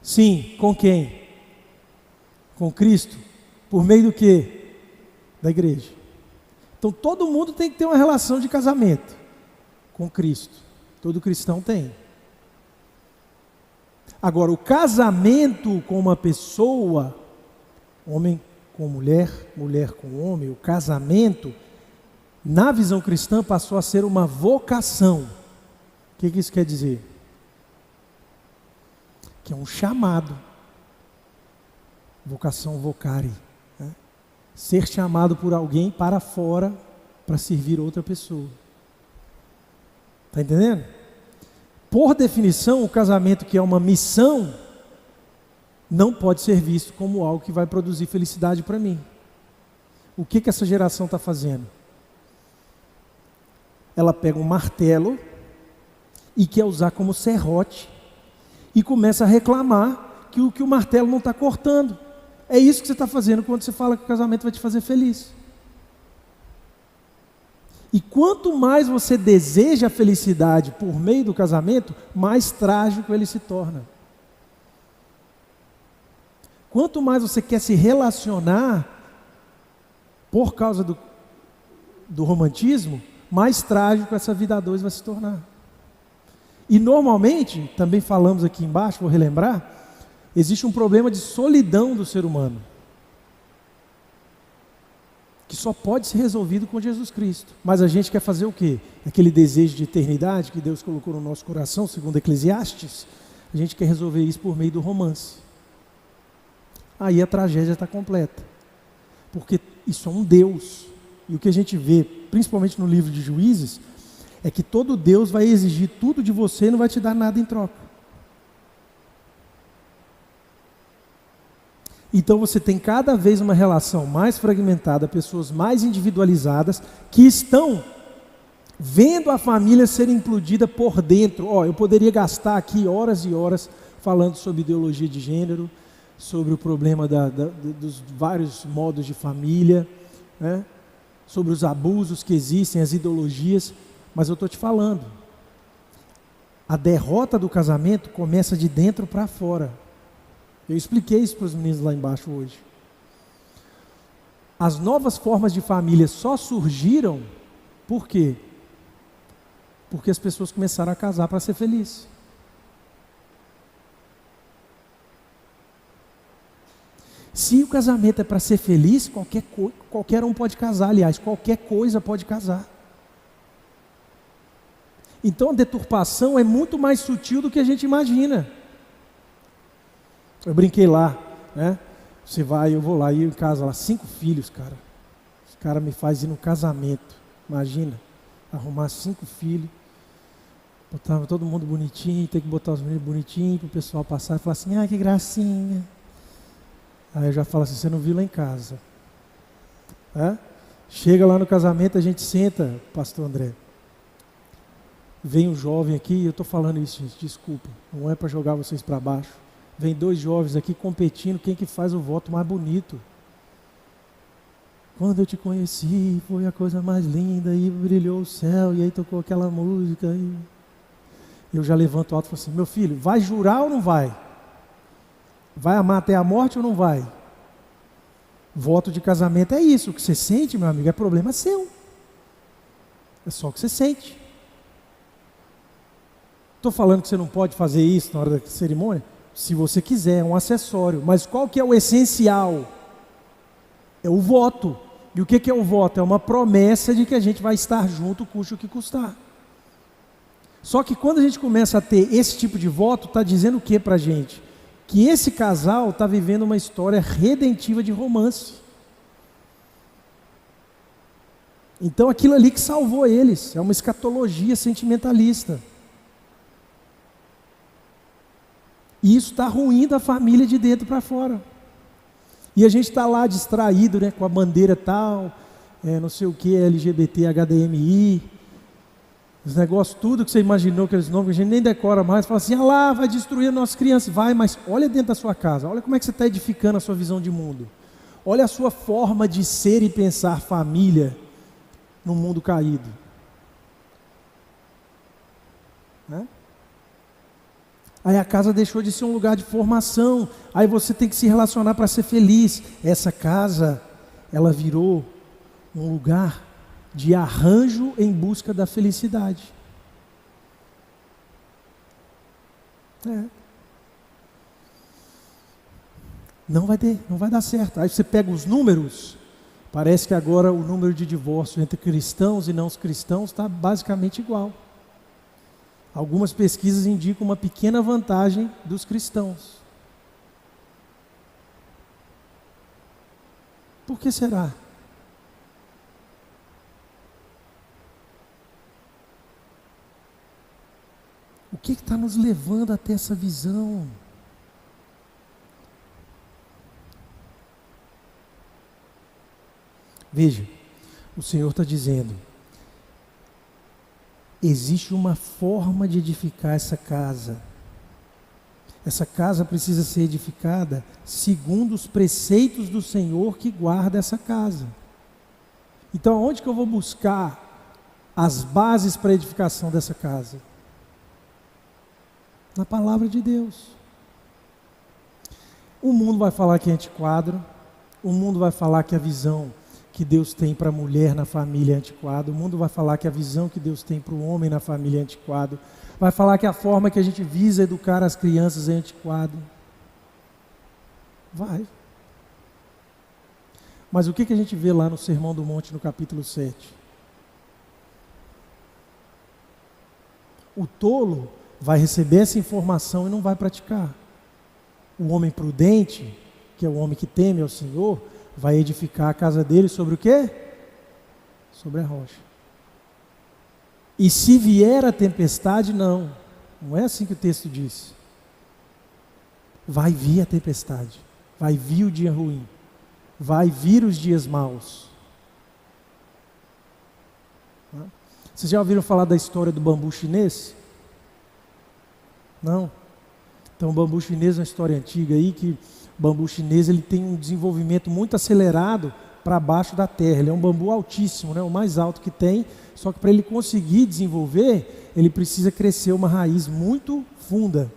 Sim, com quem? Com Cristo. Por meio do quê? Da igreja. Então todo mundo tem que ter uma relação de casamento com Cristo. Todo cristão tem. Agora, o casamento com uma pessoa, homem com mulher, mulher com homem, o casamento, na visão cristã, passou a ser uma vocação. O que isso quer dizer? Que é um chamado. Vocação vocari, né? Ser chamado por alguém para fora para servir outra pessoa. Está entendendo? Por definição, o casamento, que é uma missão, não pode ser visto como algo que vai produzir felicidade para mim. O que essa geração está fazendo? Ela pega um martelo e quer usar como serrote e começa a reclamar que o martelo não está cortando. É isso que você está fazendo quando você fala que o casamento vai te fazer feliz. E quanto mais você deseja a felicidade por meio do casamento, mais trágico ele se torna. Quanto mais você quer se relacionar por causa do romantismo, mais trágico essa vida a dois vai se tornar. E normalmente, também falamos aqui embaixo, vou relembrar, existe um problema de solidão do ser humano, que só pode ser resolvido com Jesus Cristo. Mas a gente quer fazer o quê? Aquele desejo de eternidade que Deus colocou no nosso coração, segundo Eclesiastes, a gente quer resolver isso por meio do romance. Aí a tragédia está completa, porque isso é um Deus, e o que a gente vê, principalmente no livro de Juízes, é que todo Deus vai exigir tudo de você e não vai te dar nada em troca. Então você tem cada vez uma relação mais fragmentada, pessoas mais individualizadas, que estão vendo a família ser implodida por dentro. Eu poderia gastar aqui horas e horas falando sobre ideologia de gênero, sobre o problema dos vários modos de família, né? Sobre os abusos que existem, as ideologias, mas eu estou te falando, a derrota do casamento começa de dentro para fora. Eu expliquei isso para os meninos lá embaixo hoje. As novas formas de família só surgiram, por quê? Porque as pessoas começaram a casar para ser felizes. Se o casamento é para ser feliz, qualquer um pode casar, aliás, qualquer coisa pode casar. Então a deturpação é muito mais sutil do que a gente imagina. Eu brinquei lá, né? Eu vou lá, e eu em casa lá, 5 filhos, cara. Os caras me fazem ir no casamento. Imagina, arrumar 5 filhos, botar todo mundo bonitinho, ter que botar os meninos bonitinhos para o pessoal passar e falar assim, que gracinha. Aí eu já falo assim, você não viu lá em casa. Chega lá no casamento, a gente senta, pastor André. Vem um jovem aqui, eu estou falando isso, gente, desculpa, não é para jogar vocês para baixo. Vem 2 jovens aqui competindo, quem que faz o voto mais bonito. Quando eu te conheci, foi a coisa mais linda, e brilhou o céu, e aí tocou aquela música. E eu já levanto alto e falo assim, meu filho, vai jurar ou não vai? Vai amar até a morte ou não vai? Voto de casamento é isso, o que você sente, meu amigo, é problema seu. É só o que você sente. Estou falando que você não pode fazer isso na hora da cerimônia? Se você quiser, é um acessório. Mas qual que é o essencial? É o voto. E o que é o voto? É uma promessa de que a gente vai estar junto, custe o que custar. Só que quando a gente começa a ter esse tipo de voto, está dizendo o que para a gente? Que esse casal está vivendo uma história redentiva de romance. Então aquilo ali que salvou eles, é uma escatologia sentimentalista. E isso está ruindo a família de dentro para fora. E a gente está lá distraído, né, com a bandeira tal, não sei o que, LGBT, HDMI, os negócios, tudo que você imaginou, aqueles nomes que a gente nem decora mais, fala assim, lá, vai destruir as nossas crianças. Vai, mas olha dentro da sua casa, olha como é que você está edificando a sua visão de mundo. Olha a sua forma de ser e pensar família no mundo caído. Né? Aí a casa deixou de ser um lugar de formação, aí você tem que se relacionar para ser feliz. Essa casa, ela virou um lugar de arranjo em busca da felicidade. Não vai dar certo. Aí você pega os números, parece que agora o número de divórcio entre cristãos e não cristãos está basicamente igual. Algumas pesquisas indicam uma pequena vantagem dos cristãos. Por que será? O que está nos levando até essa visão? Veja, o Senhor está dizendo, existe uma forma de edificar essa casa. Essa casa precisa ser edificada segundo os preceitos do Senhor que guarda essa casa. Então, onde que eu vou buscar as bases para a edificação dessa casa? Na palavra de Deus. O mundo vai falar que é antiquado, o mundo vai falar que a visão que Deus tem para a mulher na família é antiquado, o mundo vai falar que a visão que Deus tem para o homem na família é antiquado, vai falar que a forma que a gente visa educar as crianças é antiquado. Vai. Mas o que a gente vê lá no Sermão do Monte, no capítulo 7? O tolo vai receber essa informação e não vai praticar. O homem prudente, que é o homem que teme ao Senhor, vai edificar a casa dele sobre o quê? Sobre a rocha. E se vier a tempestade, não é assim que o texto diz. Vai vir a tempestade, vai vir o dia ruim, vai vir os dias maus. Vocês já ouviram falar da história do bambu chinês? Não? Então o bambu chinês é uma história antiga aí, que o bambu chinês ele tem um desenvolvimento muito acelerado para baixo da terra. Ele é um bambu altíssimo, né? O mais alto que tem, só que para ele conseguir desenvolver, ele precisa crescer uma raiz muito funda.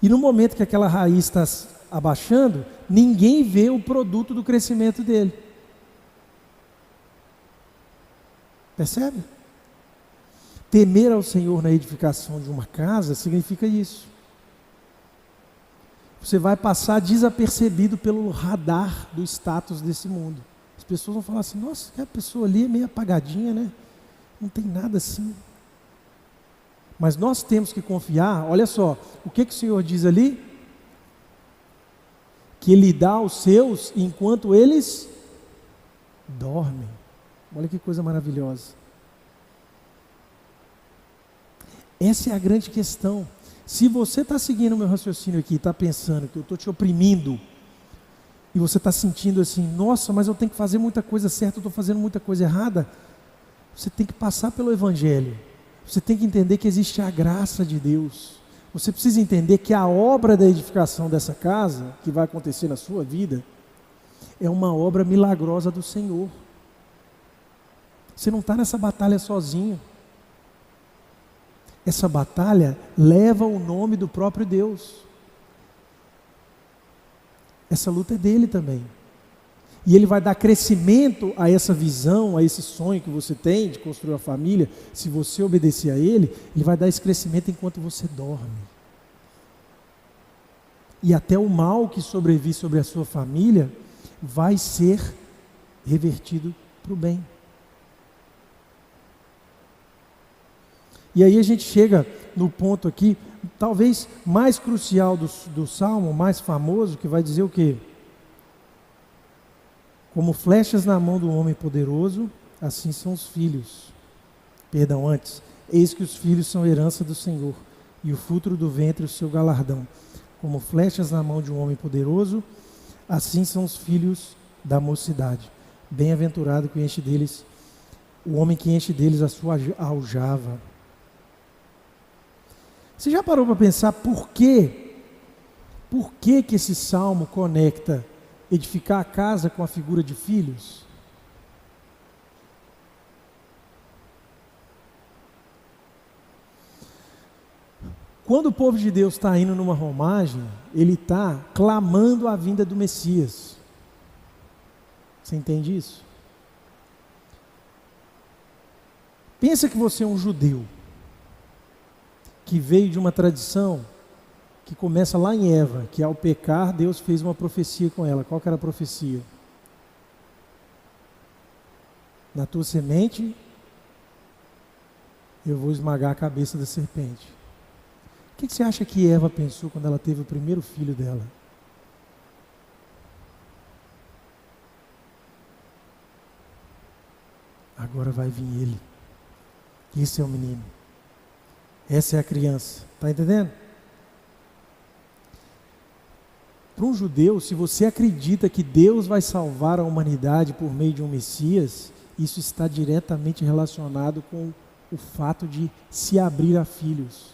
E no momento que aquela raiz está abaixando, ninguém vê o produto do crescimento dele. Percebe? Temer ao Senhor na edificação de uma casa significa isso. Você vai passar desapercebido pelo radar do status desse mundo. As pessoas vão falar assim, nossa, aquela pessoa ali é meio apagadinha, né? Não tem nada assim. Mas nós temos que confiar, olha só, o que o Senhor diz ali? Que Ele dá aos seus enquanto eles dormem. Olha que coisa maravilhosa. Essa é a grande questão. Se você está seguindo o meu raciocínio aqui, está pensando que eu estou te oprimindo, e você está sentindo assim, nossa, mas eu tenho que fazer muita coisa certa, eu estou fazendo muita coisa errada, você tem que passar pelo Evangelho. Você tem que entender que existe a graça de Deus. Você precisa entender que a obra da edificação dessa casa, que vai acontecer na sua vida, é uma obra milagrosa do Senhor. Você não está nessa batalha sozinho. Essa batalha leva o nome do próprio Deus. Essa luta é dele também. E ele vai dar crescimento a essa visão, a esse sonho que você tem de construir uma família. Se você obedecer a ele, ele vai dar esse crescimento enquanto você dorme. E até o mal que sobrevive sobre a sua família vai ser revertido para o bem. E aí a gente chega no ponto aqui, talvez mais crucial do Salmo, mais famoso, que vai dizer o quê? Como flechas na mão do homem poderoso, assim são os filhos. Perdão, antes. Eis que os filhos são herança do Senhor, e o fruto do ventre o seu galardão. Como flechas na mão de um homem poderoso, assim são os filhos da mocidade. Bem-aventurado que enche deles, o homem que enche deles a sua aljava. Você já parou para pensar por quê? Por que esse salmo conecta edificar a casa com a figura de filhos? Quando o povo de Deus está indo numa romagem, ele está clamando a vinda do Messias. Você entende isso? Pensa que você é um judeu que veio de uma tradição que começa lá em Eva, que ao pecar, Deus fez uma profecia com ela. Qual que era a profecia? Na tua semente, eu vou esmagar a cabeça da serpente. O que você acha que Eva pensou quando ela teve o primeiro filho dela? agora vai vir ele. Esse é o menino. Essa é a criança. Está entendendo? Para um judeu, se você acredita que Deus vai salvar a humanidade por meio de um Messias, isso está diretamente relacionado com o fato de se abrir a filhos.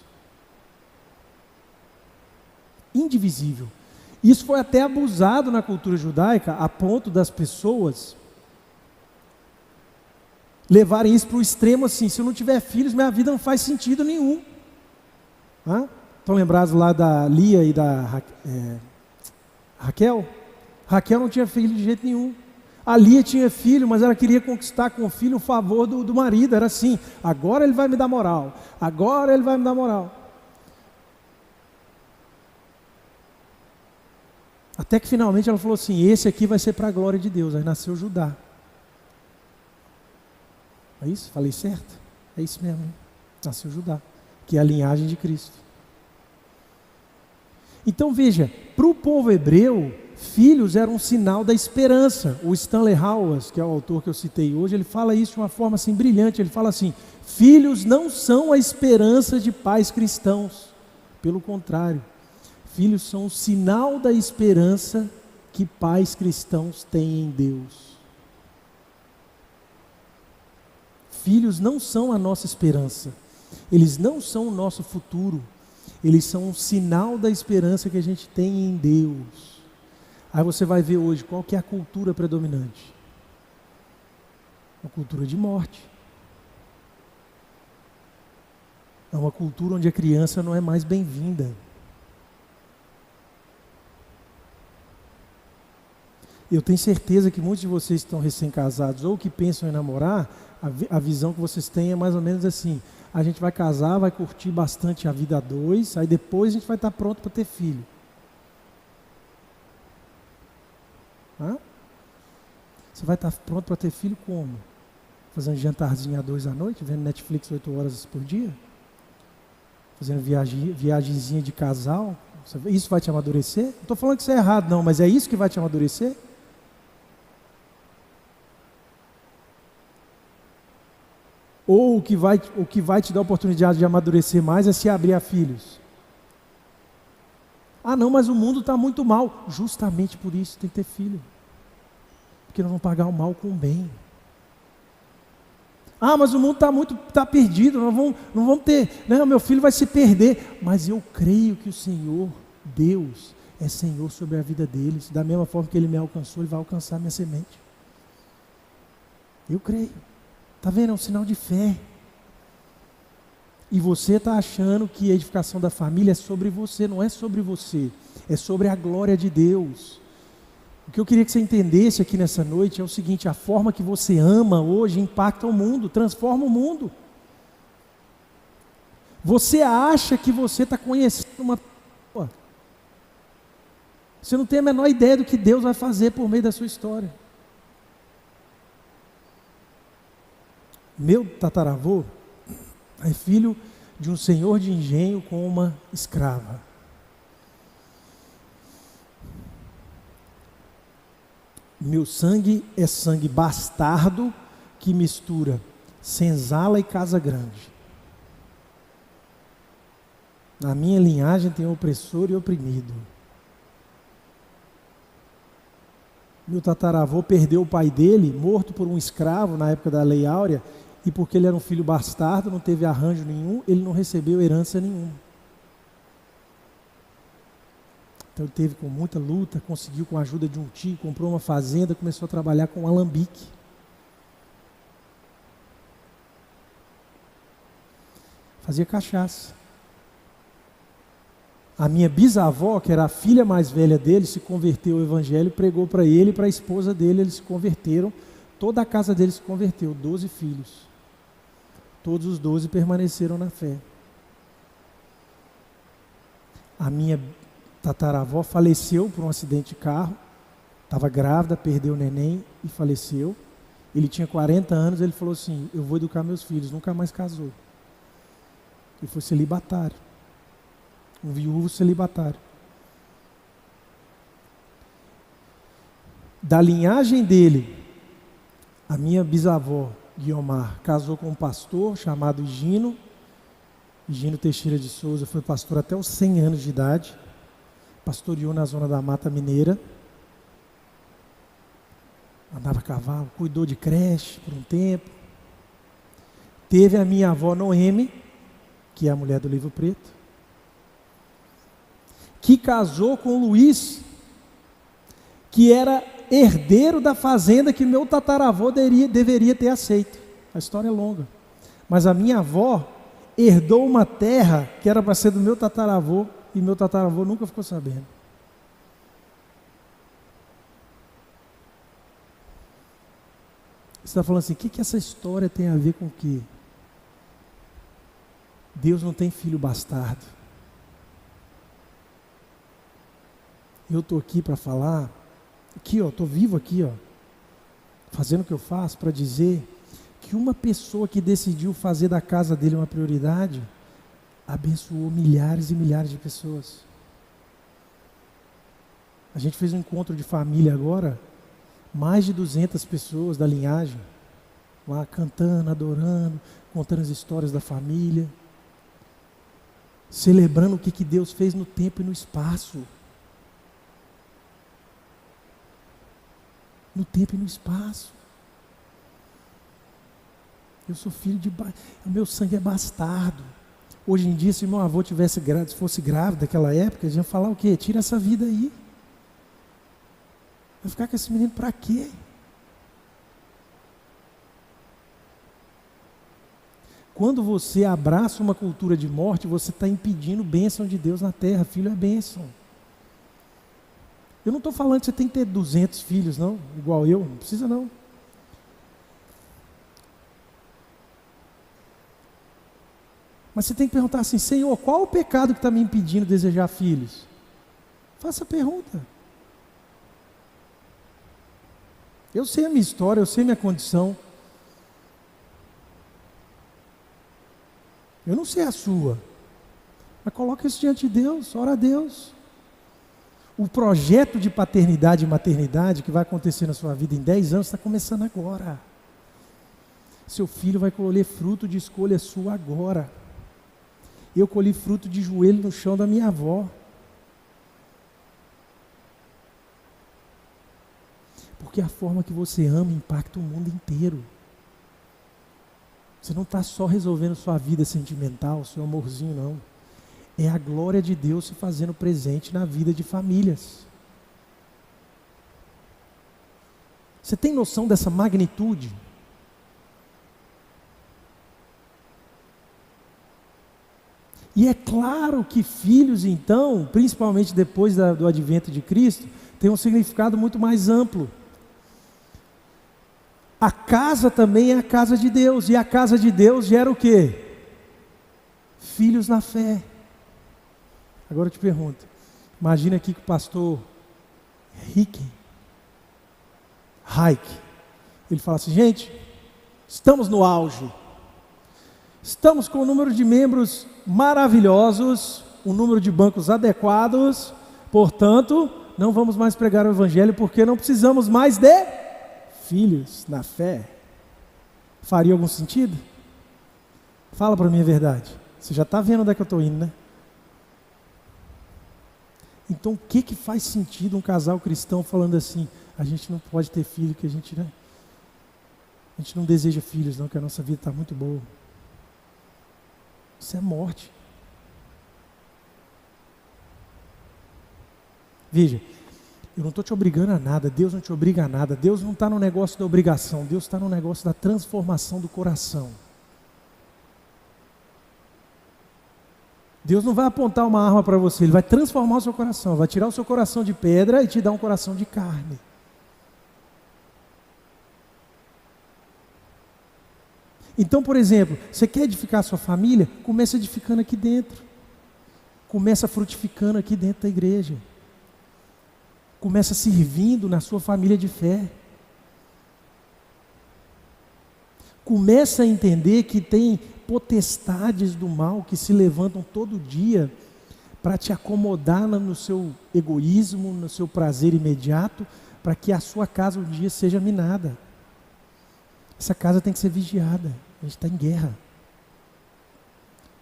Indivisível. Isso foi até abusado na cultura judaica, a ponto das pessoas levarem isso para o extremo assim: se eu não tiver filhos, minha vida não faz sentido nenhum. Estão lembrados lá da Lia e da Raquel? Raquel não tinha filho de jeito nenhum. A Lia tinha filho, mas ela queria conquistar com o filho o favor do marido. Era assim: agora ele vai me dar moral, agora ele vai me dar moral. Até que finalmente ela falou assim: esse aqui vai ser para a glória de Deus. Aí nasceu Judá. É isso? Falei certo? É isso mesmo, hein? Nasceu Judá, que é a linhagem de Cristo. Então veja, para o povo hebreu, filhos eram um sinal da esperança. O Stanley Hauerwas, que é o autor que eu citei hoje, ele fala isso de uma forma assim brilhante. Ele fala assim: filhos não são a esperança de pais cristãos. Pelo contrário, filhos são o sinal da esperança que pais cristãos têm em Deus. Filhos não são a nossa esperança, eles não são o nosso futuro, eles são um sinal da esperança que a gente tem em Deus. Aí você vai ver hoje qual que é a cultura predominante. Uma cultura de morte. É uma cultura onde a criança não é mais bem-vinda. Eu tenho certeza que muitos de vocês que estão recém-casados ou que pensam em namorar, a visão que vocês têm é mais ou menos assim: a gente vai casar, vai curtir bastante a vida a dois, aí depois a gente vai estar pronto para ter filho. Você vai estar pronto para ter filho como? Fazendo jantarzinho a dois à noite, vendo Netflix 8 horas por dia? Fazendo viagemzinha de casal? Isso vai te amadurecer? Não estou falando que isso é errado não, mas é isso que vai te amadurecer? Ou o que vai te dar a oportunidade de amadurecer mais é se abrir a filhos? Ah não, mas o mundo está muito mal. Justamente por isso tem que ter filho. Porque nós vamos pagar o mal com o bem. Ah, mas o mundo está perdido, não vamos ter, não, meu filho vai se perder. Mas eu creio que o Senhor, Deus, é Senhor sobre a vida deles. Da mesma forma que Ele me alcançou, Ele vai alcançar a minha semente. Eu creio. Está vendo? É um sinal de fé. E você está achando que a edificação da família é sobre você. Não é sobre você. É sobre a glória de Deus. O que eu queria que você entendesse aqui nessa noite é o seguinte: a forma que você ama hoje impacta o mundo, transforma o mundo. Você acha que você está conhecendo uma pessoa. Você não tem a menor ideia do que Deus vai fazer por meio da sua história. Meu tataravô é filho de um senhor de engenho com uma escrava. Meu sangue é sangue bastardo que mistura senzala e casa grande. Na minha linhagem tem opressor e oprimido. Meu tataravô perdeu o pai dele, morto por um escravo na época da Lei Áurea, e porque ele era um filho bastardo, não teve arranjo nenhum, ele não recebeu herança nenhuma. Então ele teve com muita luta, conseguiu com a ajuda de um tio, comprou uma fazenda, começou a trabalhar com alambique. Fazia cachaça. A minha bisavó, que era a filha mais velha dele, se converteu ao evangelho, pregou para ele e para a esposa dele, eles se converteram. Toda a casa dele se converteu, 12 filhos. Todos os 12 permaneceram na fé. A minha tataravó faleceu por um acidente de carro, estava grávida, perdeu o neném e faleceu. Ele tinha 40 anos, ele falou assim: eu vou educar meus filhos, nunca mais casou. Ele foi celibatário, um viúvo celibatário. Da linhagem dele, a minha bisavó Guiomar casou com um pastor chamado Higino Teixeira de Souza, foi pastor até os 100 anos de idade, pastoreou na zona da Mata Mineira, andava a cavalo, cuidou de creche por um tempo. Teve a minha avó Noemi, que é a mulher do livro preto, que casou com o Luiz, que era herdeiro da fazenda que meu tataravô deveria ter aceito. A história é longa. Mas a minha avó herdou uma terra que era para ser do meu tataravô, e meu tataravô nunca ficou sabendo. Você está falando assim, o que essa história tem a ver com o quê? Deus não tem filho bastardo. Eu estou aqui para falar, aqui ó, estou vivo aqui ó, fazendo o que eu faço para dizer que uma pessoa que decidiu fazer da casa dele uma prioridade, abençoou milhares e milhares de pessoas. A gente fez um encontro de família agora, mais de 200 pessoas da linhagem, lá cantando, adorando, contando as histórias da família, celebrando o que Deus fez no tempo e no espaço. No tempo e no espaço. Eu sou filho de... O meu sangue é bastardo. Hoje em dia, se meu avô fosse grávido naquela época, eles iam falar o quê? Tira essa vida aí. Vai ficar com esse menino para quê? Quando você abraça uma cultura de morte, você está impedindo bênção de Deus na terra. Filho é bênção. Eu não estou falando que você tem que ter 200 filhos, não, igual eu, não precisa não. Mas você tem que perguntar assim, Senhor, qual o pecado que está me impedindo de desejar filhos? Faça a pergunta. Eu sei a minha história, eu sei a minha condição. Eu não sei a sua. Mas coloca isso diante de Deus, ora a Deus. O projeto de paternidade e maternidade que vai acontecer na sua vida em 10 anos está começando agora. Seu filho vai colher fruto de escolha sua agora. Eu colhi fruto de joelho no chão da minha avó. Porque a forma que você ama impacta o mundo inteiro. Você não está só resolvendo sua vida sentimental, seu amorzinho, não. É a glória de Deus se fazendo presente na vida de famílias. Você tem noção dessa magnitude? E é claro que filhos, então, principalmente depois do advento de Cristo, tem um significado muito mais amplo. A casa também é a casa de Deus, e a casa de Deus gera o quê? Filhos na fé. Agora eu te pergunto, imagina aqui que o pastor Hayek, ele fala assim, gente, estamos no auge, estamos com um número de membros maravilhosos, um número de bancos adequados, portanto, não vamos mais pregar o evangelho porque não precisamos mais de filhos na fé. Faria algum sentido? Fala para mim a verdade. Você já está vendo onde é que eu estou indo, né? Então o que faz sentido um casal cristão falando assim, a gente não pode ter filho, que a gente não deseja filhos não, que a nossa vida está muito boa. Isso é morte. Veja, eu não estou te obrigando a nada, Deus não te obriga a nada, Deus não está no negócio da obrigação, Deus está no negócio da transformação do coração. Deus não vai apontar uma arma para você, Ele vai transformar o seu coração, vai tirar o seu coração de pedra e te dar um coração de carne. Então, por exemplo, você quer edificar a sua família? Começa edificando aqui dentro. Começa frutificando aqui dentro da igreja. Começa servindo na sua família de fé. Começa a entender que tem potestades do mal que se levantam todo dia para te acomodar no seu egoísmo, no seu prazer imediato, para que a sua casa um dia seja minada. Essa casa tem que ser vigiada. A gente está em guerra.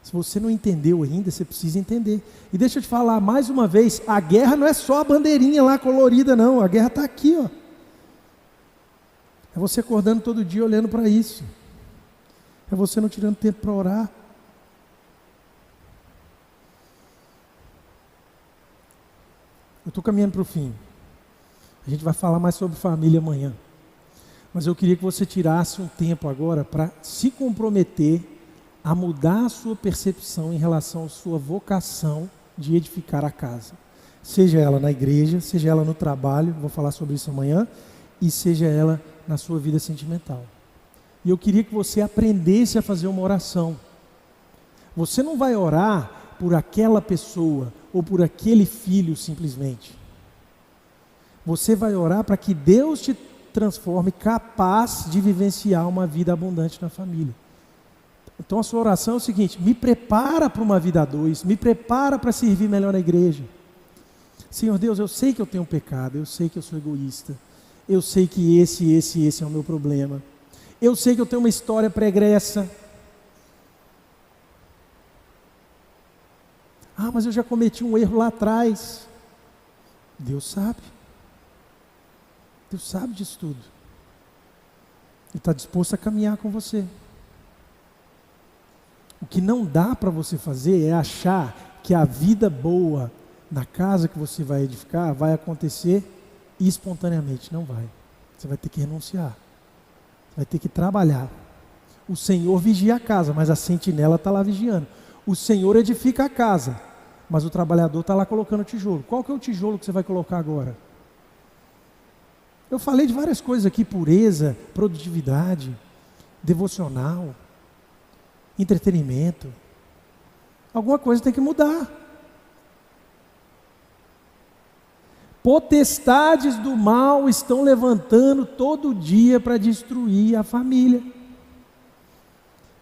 Se você não entendeu ainda, você precisa entender. E deixa eu te falar mais uma vez, a guerra não é só a bandeirinha lá colorida, não. A guerra está aqui, ó. É você acordando todo dia olhando para isso. É você não tirando tempo para orar. Eu estou caminhando para o fim. A gente vai falar mais sobre família amanhã. Mas eu queria que você tirasse um tempo agora para se comprometer a mudar a sua percepção em relação à sua vocação de edificar a casa. Seja ela na igreja, seja ela no trabalho, vou falar sobre isso amanhã, e seja ela na sua vida sentimental. E eu queria que você aprendesse a fazer uma oração. Você não vai orar por aquela pessoa ou por aquele filho simplesmente. Você vai orar para que Deus te transforme capaz de vivenciar uma vida abundante na família. Então a sua oração é o seguinte: me prepara para uma vida a dois, me prepara para servir melhor na igreja. Senhor Deus, eu sei que eu tenho um pecado, eu sei que eu sou egoísta, eu sei que esse é o meu problema, eu sei que eu tenho uma história pregressa. Ah, mas eu já cometi um erro lá atrás. Deus sabe. Deus sabe disso tudo. Ele está disposto a caminhar com você. O que não dá para você fazer é achar que a vida boa na casa que você vai edificar vai acontecer espontaneamente. Não vai. Você vai ter que renunciar. Você vai ter que trabalhar. O Senhor vigia a casa, mas a sentinela está lá vigiando. O Senhor edifica a casa, mas o trabalhador está lá colocando tijolo. Qual que é o tijolo que você vai colocar agora? Eu falei de várias coisas aqui: pureza, produtividade, devocional, entretenimento. Alguma coisa tem que mudar. Potestades do mal estão levantando todo dia para destruir a família.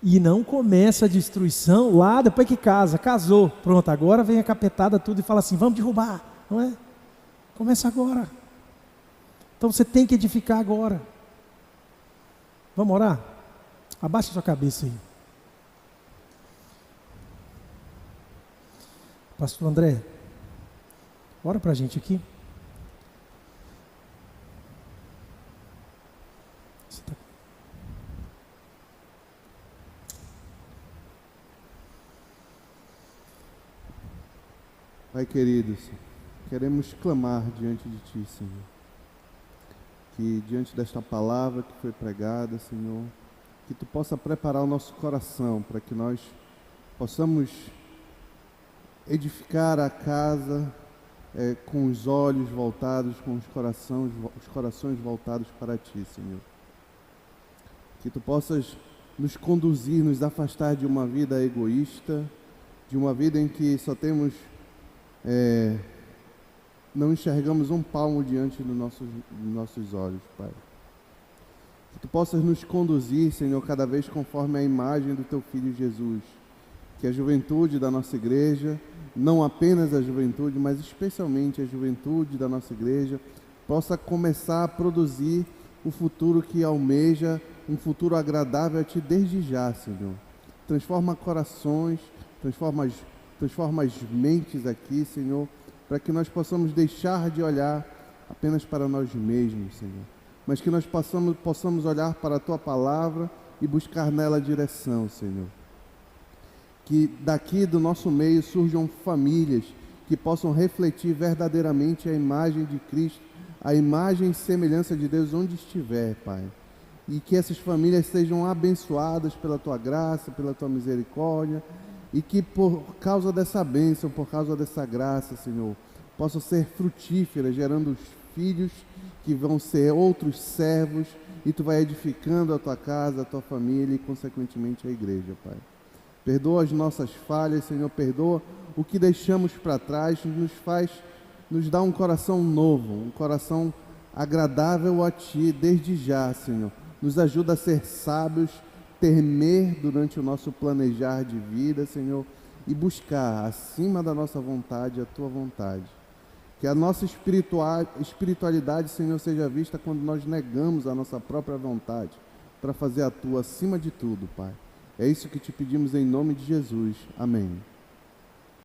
E não começa a destruição lá depois que casou, pronto, agora vem a capetada tudo e fala assim: vamos derrubar, não é? Começa agora. Então você tem que edificar agora. Vamos orar? Abaixa sua cabeça aí. Pastor André, ora para a gente aqui. Pai querido, queremos clamar diante de Ti, Senhor, que diante desta palavra que foi pregada, Senhor, que Tu possa preparar o nosso coração para que nós possamos edificar a casa com os olhos voltados, com os corações voltados para Ti, Senhor. Que Tu possas nos conduzir, nos afastar de uma vida egoísta, de uma vida em que só temos não enxergamos um palmo diante dos nossos olhos, Pai. Que Tu possas nos conduzir, Senhor, cada vez conforme a imagem do Teu Filho Jesus. Que a juventude da nossa igreja, não apenas a juventude, mas especialmente a juventude da nossa igreja, possa começar a produzir o futuro que almeja, um futuro agradável a Ti desde já, Senhor. Transforma corações, transforma as mentes aqui, Senhor, para que nós possamos deixar de olhar apenas para nós mesmos, Senhor, mas que nós possamos olhar para a Tua palavra e buscar nela direção, Senhor. Que daqui do nosso meio surjam famílias que possam refletir verdadeiramente a imagem de Cristo, a imagem e semelhança de Deus onde estiver, Pai. E que essas famílias sejam abençoadas pela Tua graça, pela Tua misericórdia, e que por causa dessa bênção, por causa dessa graça, Senhor, possam ser frutíferas, gerando filhos que vão ser outros servos, e Tu vai edificando a Tua casa, a Tua família e, consequentemente, a igreja, Pai. Perdoa as nossas falhas, Senhor, perdoa o que deixamos para trás, nos dá um coração novo, um coração agradável a Ti desde já, Senhor. Nos ajuda a ser sábios, temer durante o nosso planejar de vida, Senhor, e buscar acima da nossa vontade a Tua vontade. Que a nossa espiritualidade, Senhor, seja vista quando nós negamos a nossa própria vontade para fazer a tua acima de tudo, Pai. É isso que te pedimos em nome de Jesus. Amém.